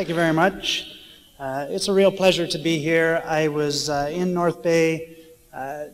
Thank you very much. It's a real pleasure to be here. I was in North Bay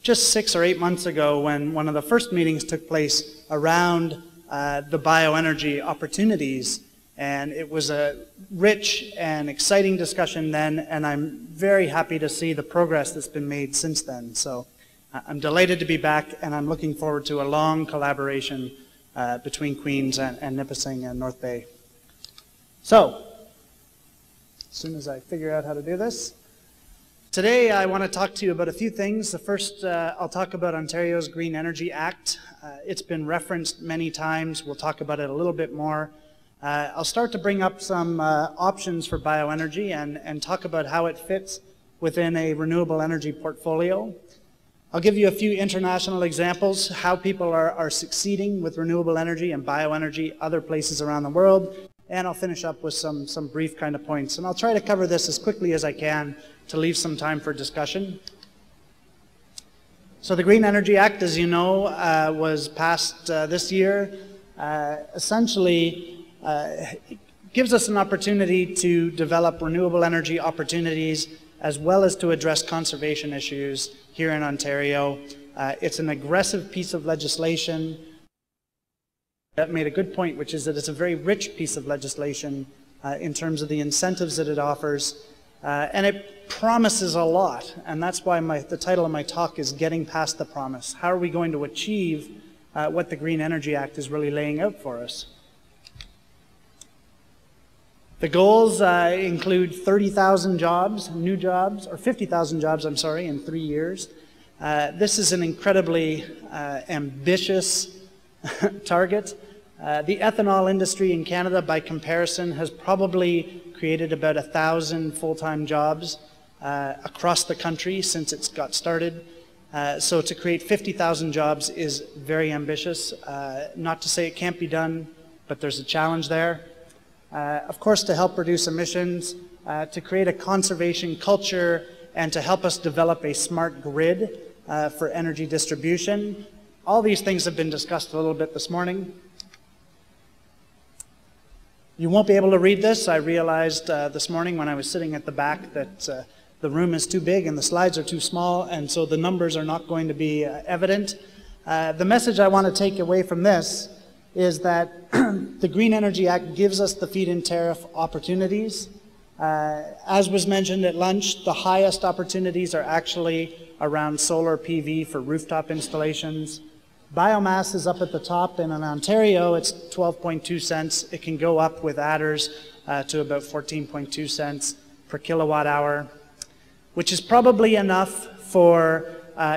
just 6 or 8 months ago when one of the first meetings took place around the bioenergy opportunities. And it was a rich and exciting discussion then, and I'm very happy to see the progress that's been made since then. So I'm delighted to be back, and I'm looking forward to a long collaboration between Queens and Nipissing and North Bay. So, as soon as I figure out how to do this. Today I want to talk to you about a few things. The first, I'll talk about Ontario's Green Energy Act. It's been referenced many times. We'll talk about it a little bit more. I'll start to bring up some options for bioenergy and talk about how it fits within a renewable energy portfolio. I'll give you a few international examples, how people are succeeding with renewable energy and bioenergy other places around the world. And I'll finish up with some brief kind of points. And I'll try to cover this as quickly as I can to leave some time for discussion. So the Green Energy Act, as you know, was passed this year. Essentially, it gives us an opportunity to develop renewable energy opportunities as well as to address conservation issues here in Ontario. It's an aggressive piece of legislation. That made a good point, which is that it's a very rich piece of legislation in terms of the incentives that it offers, and it promises a lot, and that's why the title of my talk is Getting Past the Promise. How are we going to achieve what the Green Energy Act is really laying out for us? The goals include 30,000 jobs, new jobs, or 50,000 jobs, I'm sorry, in 3 years. This is an incredibly ambitious target. The ethanol industry in Canada, by comparison, has probably created about 1,000 full-time jobs across the country since it's got started. So to create 50,000 jobs is very ambitious. Not to say it can't be done, but there's a challenge there. Of course, to help reduce emissions, to create a conservation culture, and to help us develop a smart grid for energy distribution. All these things have been discussed a little bit this morning. You won't be able to read this. I realized this morning when I was sitting at the back that the room is too big and the slides are too small, and so the numbers are not going to be evident. The message I want to take away from this is that the Green Energy Act gives us the feed-in tariff opportunities. As was mentioned at lunch, the highest opportunities are actually around solar PV for rooftop installations. Biomass is up at the top, and in Ontario it's 12.2 cents. It can go up with adders to about 14.2 cents per kilowatt hour, which is probably enough for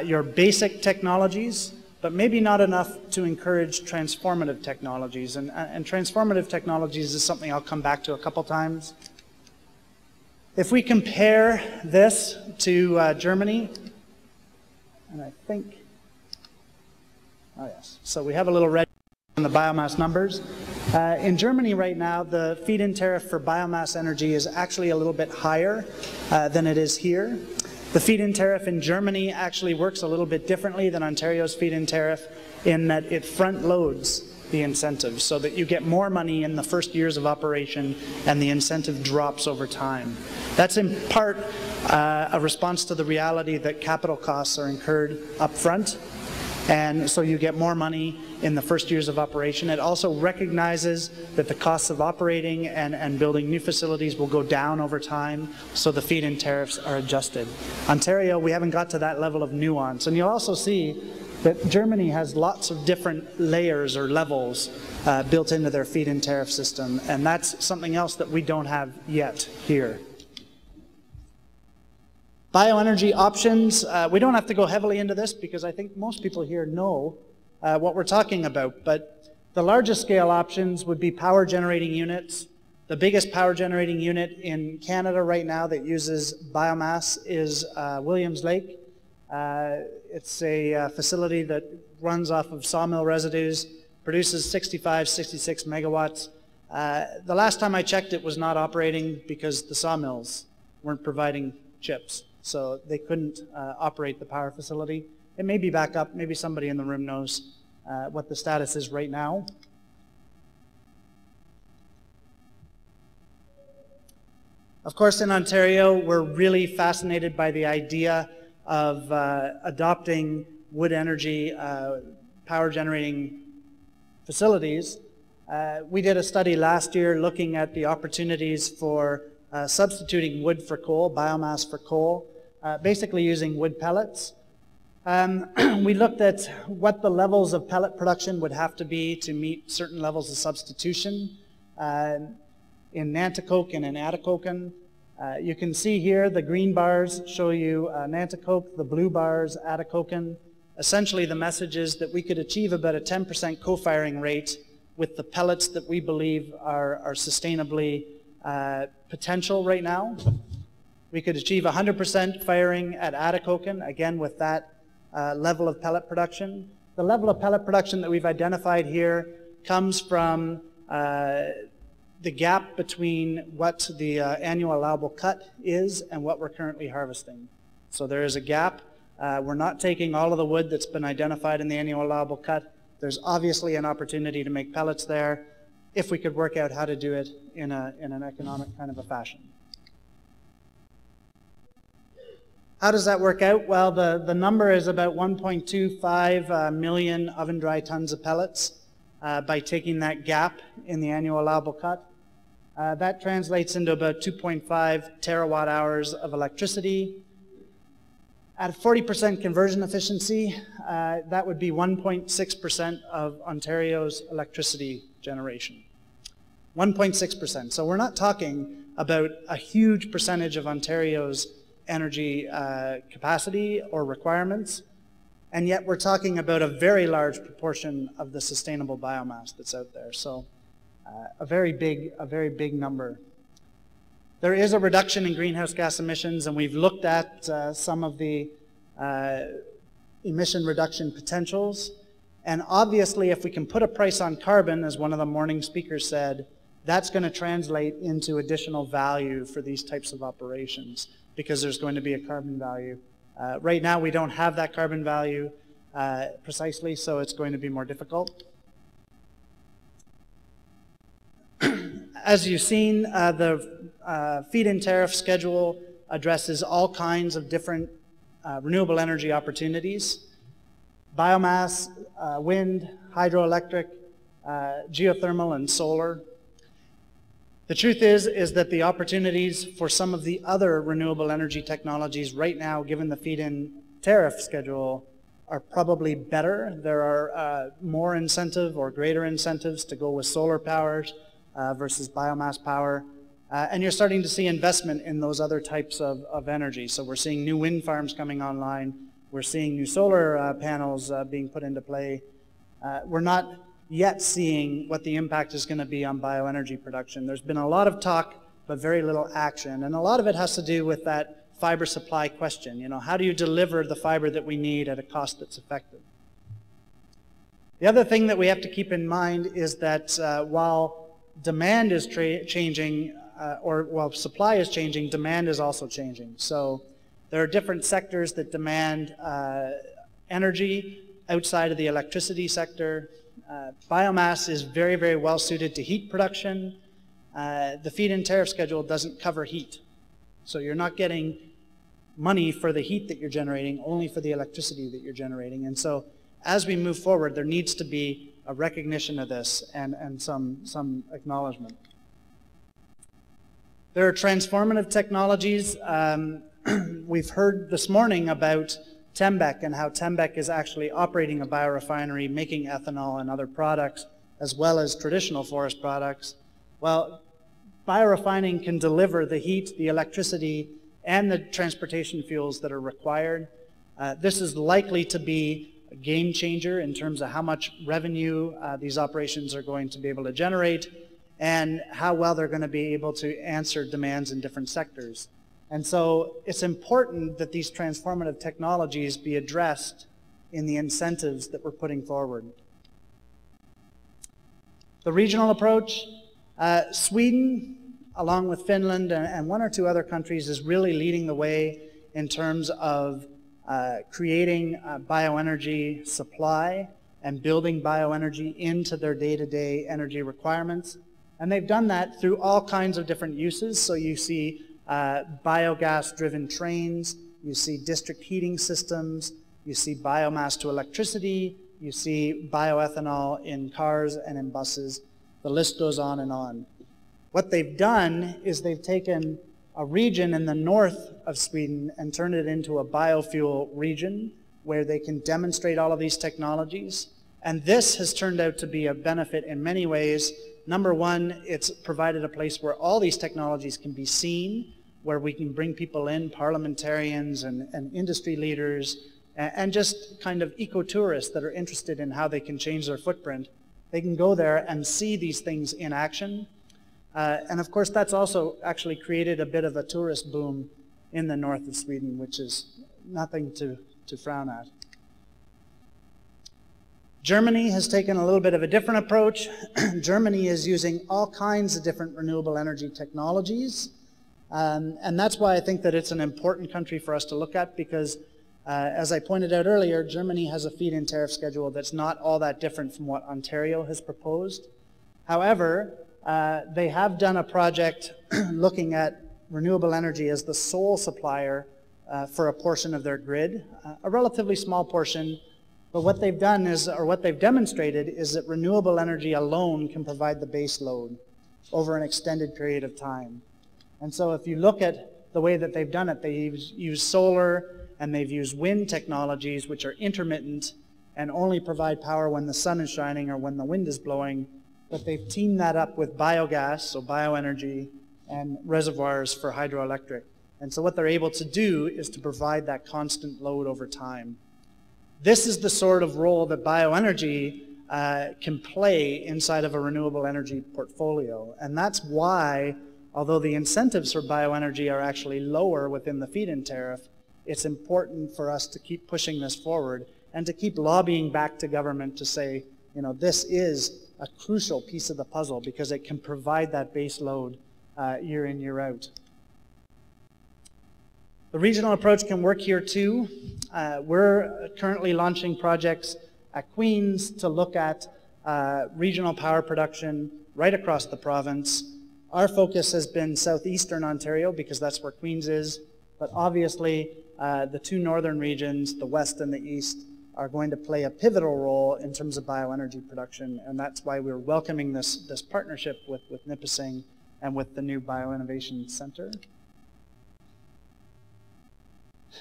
your basic technologies, but maybe not enough to encourage transformative technologies. And transformative technologies is something I'll come back to a couple times. If we compare this to Germany, and I think, oh yes, so we have a little red on the biomass numbers. In Germany right now, the feed-in tariff for biomass energy is actually a little bit higher than it is here. The feed-in tariff in Germany actually works a little bit differently than Ontario's feed-in tariff in that it front-loads the incentives so that you get more money in the first years of operation and the incentive drops over time. That's in part a response to the reality that capital costs are incurred up front, and so you get more money in the first years of operation. It also recognizes that the costs of operating and building new facilities will go down over time, so the feed-in tariffs are adjusted. Ontario, we haven't got to that level of nuance, and you'll also see that Germany has lots of different layers or levels built into their feed-in tariff system, and that's something else that we don't have yet here. Bioenergy options, we don't have to go heavily into this because I think most people here know what we're talking about, but the largest scale options would be power generating units. The biggest power generating unit in Canada right now that uses biomass is Williams Lake. It's a facility that runs off of sawmill residues, produces 65, 66 megawatts. The last time I checked, it was not operating because the sawmills weren't providing chips. So they couldn't operate the power facility. It may be back up. Maybe somebody in the room knows what the status is right now. Of course, in Ontario, we're really fascinated by the idea of adopting wood energy power generating facilities. We did a study last year looking at the opportunities for substituting wood for coal, biomass for coal, basically using wood pellets. We looked at what the levels of pellet production would have to be to meet certain levels of substitution in Nanticoke and in Atikokan. You can see here the green bars show you Nanticoke, the blue bars Atikokan. Essentially the message is that we could achieve about a 10% co-firing rate with the pellets that we believe are sustainably potential right now. We could achieve 100% firing at Atikokan, again with that level of pellet production. The level of pellet production that we've identified here comes from the gap between what the annual allowable cut is and what we're currently harvesting. So there is a gap. We're not taking all of the wood that's been identified in the annual allowable cut. There's obviously an opportunity to make pellets there if we could work out how to do it in an economic kind of a fashion. How does that work out? Well, the number is about 1.25 million oven dry tons of pellets by taking that gap in the annual allowable cut. That translates into about 2.5 terawatt hours of electricity. At 40% conversion efficiency, that would be 1.6% of Ontario's electricity generation. 1.6%. So we're not talking about a huge percentage of Ontario's energy capacity or requirements, and yet we're talking about a very large proportion of the sustainable biomass that's out there. So a very big number. There is a reduction in greenhouse gas emissions, and we've looked at some of the emission reduction potentials. And obviously, if we can put a price on carbon, as one of the morning speakers said, that's going to translate into additional value for these types of operations because there's going to be a carbon value. Right now, we don't have that carbon value precisely, so it's going to be more difficult. As you've seen, the feed-in tariff schedule addresses all kinds of different renewable energy opportunities: biomass, wind, hydroelectric, geothermal, and solar. The truth is that the opportunities for some of the other renewable energy technologies right now, given the feed-in tariff schedule, are probably better. There are more incentive or greater incentives to go with solar powers versus biomass power. And you're starting to see investment in those other types of energy. So we're seeing new wind farms coming online. We're seeing new solar panels being put into play. We're not yet seeing what the impact is going to be on bioenergy production. There's been a lot of talk, but very little action. And a lot of it has to do with that fiber supply question. You know, how do you deliver the fiber that we need at a cost that's effective? The other thing that we have to keep in mind is that while demand is changing, while supply is changing, demand is also changing. So there are different sectors that demand energy outside of the electricity sector. Biomass is very, very well suited to heat production. The feed-in tariff schedule doesn't cover heat. So you're not getting money for the heat that you're generating, only for the electricity that you're generating. And so as we move forward, there needs to be a recognition of this and some acknowledgement. There are transformative technologies. We've heard this morning about Tembec and how Tembec is actually operating a biorefinery, making ethanol and other products, as well as traditional forest products. Well, biorefining can deliver the heat, the electricity, and the transportation fuels that are required. This is likely to be a game changer in terms of how much revenue these operations are going to be able to generate and how well they're going to be able to answer demands in different sectors. And so it's important that these transformative technologies be addressed in the incentives that we're putting forward. The regional approach, Sweden, along with Finland and one or two other countries, is really leading the way in terms of creating bioenergy supply and building bioenergy into their day-to-day energy requirements. And they've done that through all kinds of different uses. So you see biogas-driven trains, you see district heating systems, you see biomass to electricity, you see bioethanol in cars and in buses. The list goes on and on. What they've done is they've taken a region in the north of Sweden and turned it into a biofuel region where they can demonstrate all of these technologies. And this has turned out to be a benefit in many ways. Number one, it's provided a place where all these technologies can be seen, where we can bring people in, parliamentarians and industry leaders, and just kind of eco-tourists that are interested in how they can change their footprint. They can go there and see these things in action. And of course, that's also actually created a bit of a tourist boom in the north of Sweden, which is nothing to frown at. Germany has taken a little bit of a different approach. Germany is using all kinds of different renewable energy technologies. And that's why I think that it's an important country for us to look at, because as I pointed out earlier, Germany has a feed-in tariff schedule that's not all that different from what Ontario has proposed. However, they have done a project looking at renewable energy as the sole supplier for a portion of their grid, a relatively small portion. But what they've done is, or what they've demonstrated, is that renewable energy alone can provide the base load over an extended period of time. And so if you look at the way that they've done it, they've used solar and they've used wind technologies, which are intermittent and only provide power when the sun is shining or when the wind is blowing. But they've teamed that up with biogas, so bioenergy, and reservoirs for hydroelectric. And so what they're able to do is to provide that constant load over time. This is the sort of role that bioenergy can play inside of a renewable energy portfolio. And that's why, although the incentives for bioenergy are actually lower within the feed-in tariff, it's important for us to keep pushing this forward and to keep lobbying back to government to say, you know, this is a crucial piece of the puzzle because it can provide that base load year in, year out. The regional approach can work here too. We're currently launching projects at Queen's to look at regional power production right across the province. Our focus has been southeastern Ontario because that's where Queen's is, but obviously the two northern regions, the west and the east, are going to play a pivotal role in terms of bioenergy production, and that's why we're welcoming this partnership with Nipissing and with the new Bioinnovation Center.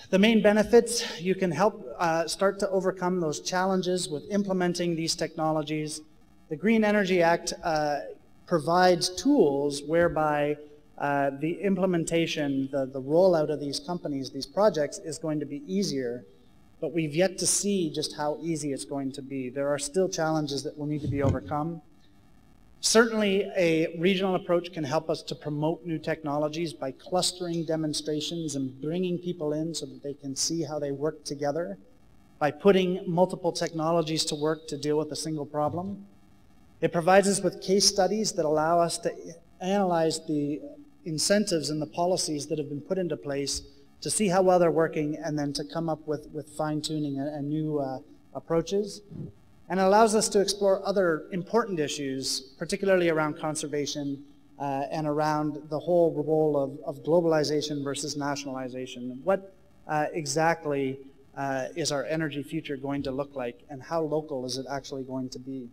The main benefits, you can help start to overcome those challenges with implementing these technologies. The Green Energy Act provides tools whereby the implementation, the rollout of these companies, these projects, is going to be easier, but we've yet to see just how easy it's going to be. There are still challenges that will need to be overcome. Certainly, a regional approach can help us to promote new technologies by clustering demonstrations and bringing people in so that they can see how they work together, by putting multiple technologies to work to deal with a single problem. It provides us with case studies that allow us to analyze the incentives and the policies that have been put into place to see how well they're working and then to come up with fine-tuning and new approaches. And it allows us to explore other important issues, particularly around conservation and around the whole role of globalization versus nationalization. What exactly is our energy future going to look like, and how local is it actually going to be?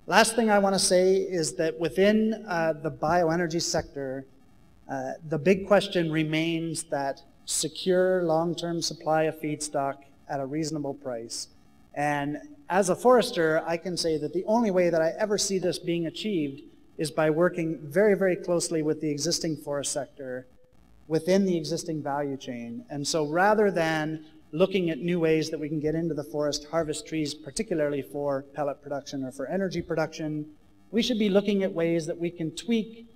Last thing I want to say is that within the bioenergy sector, the big question remains that secure long-term supply of feedstock at a reasonable price. And as a forester, I can say that the only way that I ever see this being achieved is by working very, very closely with the existing forest sector within the existing value chain. And so rather than looking at new ways that we can get into the forest, harvest trees, particularly for pellet production or for energy production, we should be looking at ways that we can tweak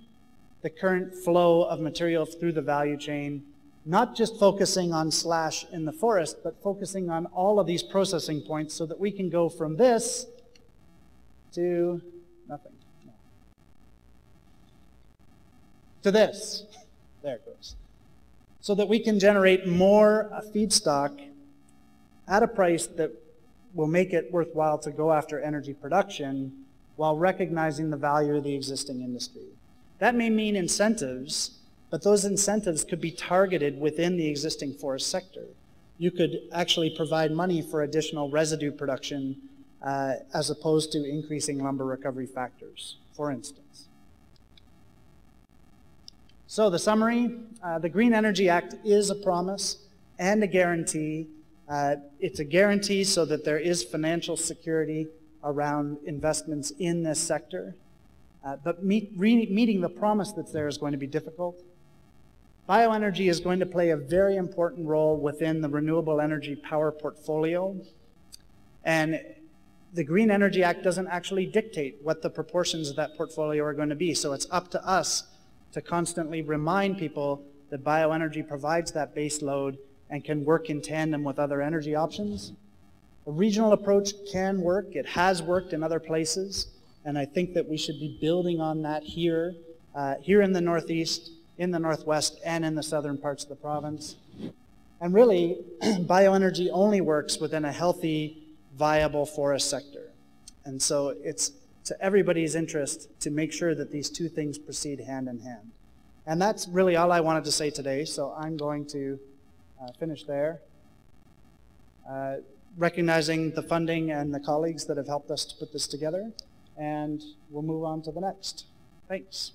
the current flow of material through the value chain, not just focusing on slash in the forest, but focusing on all of these processing points so that we can go from this to nothing. No. To this. There it goes. So that we can generate more feedstock at a price that will make it worthwhile to go after energy production while recognizing the value of the existing industry. That may mean incentives, but those incentives could be targeted within the existing forest sector. You could actually provide money for additional residue production as opposed to increasing lumber recovery factors, for instance. So the summary, the Green Energy Act is a promise and a guarantee. It's a guarantee so that there is financial security around investments in this sector. But meeting the promise that's there is going to be difficult. Bioenergy is going to play a very important role within the renewable energy power portfolio. And the Green Energy Act doesn't actually dictate what the proportions of that portfolio are going to be. So it's up to us to constantly remind people that bioenergy provides that base load and can work in tandem with other energy options. A regional approach can work. It has worked in other places. And I think that we should be building on that here in the Northeast, in the Northwest, and in the southern parts of the province. And really, bioenergy only works within a healthy, viable forest sector. And so it's to everybody's interest to make sure that these two things proceed hand in hand. And that's really all I wanted to say today, so I'm going to finish there. Recognizing the funding and the colleagues that have helped us to put this together, and we'll move on to the next. Thanks.